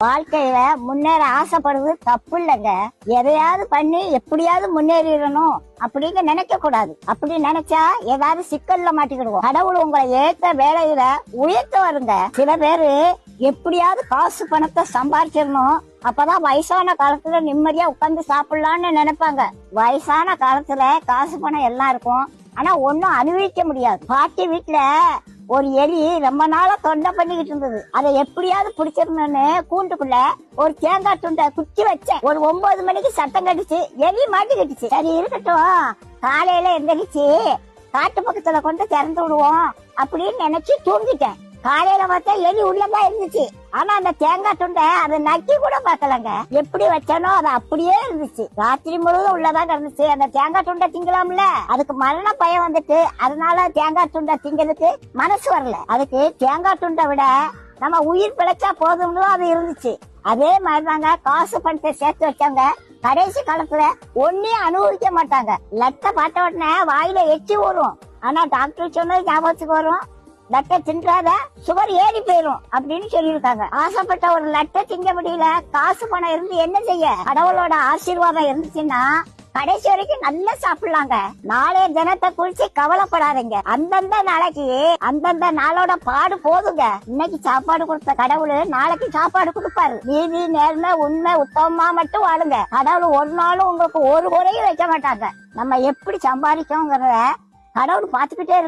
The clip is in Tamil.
வாழ்க்கையில முன்னேற ஆசைப்படுறது தப்பு இல்லைங்க. எதையாவது பண்ணி எப்படியாவது முன்னேறிடணும் அப்படிங்க நினைக்க கூடாது. அப்படி நினைச்சா ஏதாவது சிக்கல்ல மாட்டிக்கிடுவோம். கடவுள் உங்களை ஏற்ற வேலையில உயர்த்த வருங்க. சில பேரு எப்படியாவது காசு பணத்தை சம்பாதிச்சிடணும், அப்பதான் வயசான காலத்துல நிம்மதியா உட்கார்ந்து சாப்பிடலாம்னு நினைப்பாங்க. வயசான காலத்துல காசு பணம் எல்லாம் இருக்கும், ஆனா ஒன்னும் அனுபவிக்க முடியாது. பாட்டி வீட்டுல ஒரு எலி ரொம்ப நாளா தொண்டை பண்ணிக்கிட்டு இருந்தது. அதை எப்படியாவது பிடிச்சிருந்தோன்னு கூண்டுக்குள்ள ஒரு தேங்காய் துண்டை குத்தி வச்சேன். ஒரு 9 மணிக்கு சத்தம் கட்டுச்சு, எலி மாட்டிக்கிட்டுச்சு. சரி இருக்கட்டும், காலையில எந்திரிச்சு காட்டு பக்கத்துல கொண்டு திறந்து விடுவோம் அப்படின்னு நினைச்சு தூங்கிட்டேன். காலையில பார்த்தா எலி உள்ளதான் இருந்துச்சு. ஆனா அந்த தேங்காய் துண்டை அதை நக்கி கூட பாக்கலங்க. எப்படி வச்சானோ அது அப்படியே இருந்துச்சு. ராத்திரி முழுவதும் உள்ளதான் இருந்துச்சு. அந்த தேங்காய் துண்டை திங்கலாம்ல, அதுக்கு மரண பயம் வந்துட்டு அதனால தேங்காய் துண்டை திங்கிறதுக்கு மனசு வரல. அதுக்கு தேங்காய் துண்டை விட நம்ம உயிர் பிழைச்சா போதும்னு அது இருந்துச்சு. அதே மாதிரிதாங்க காசு பணத்தை சேர்த்து வச்சாங்க. கடைசி காலத்துல ஒன்னையும் அனுபவிக்க மாட்டாங்க. லட்ட பார்த்த உடனே வாயில எச்சி வரும், ஆனா டாக்டர் சொன்னது ஞாபகத்துக்கு வரும், லட்டை தின்றாத சுகர் ஏறி போயிரும் அப்படின்னு சொல்லியிருக்காங்க. ஆசைப்பட்ட ஒரு லட்டை திங்க முடியல, காசு பணம் இருந்து என்ன செய்ய? கடவுளோட ஆசீர்வாதம் இருந்துச்சுன்னா கடைசி வரைக்கும் நல்லா சாப்பிடலாங்க. நாளைய தினத்தை குறிச்சு கவலைப்படாதீங்க. அந்தந்த நாளைக்கு அந்தந்த நாளோட பாடு போதுங்க. இன்னைக்கு சாப்பாடு கொடுத்த கடவுள் நாளைக்கு சாப்பாடு கொடுப்பாரு. நீதி நேர்மை உண்மை உத்தமமா மட்டும் வாழுங்க. கடவுள் ஒரு நாளும் உங்களுக்கு ஒரு குறையும் வைக்க மாட்டாங்க. நம்ம எப்படி சம்பாதிக்கோங்கிறத கடவுள் பாத்துக்கிட்டே இருக்கு.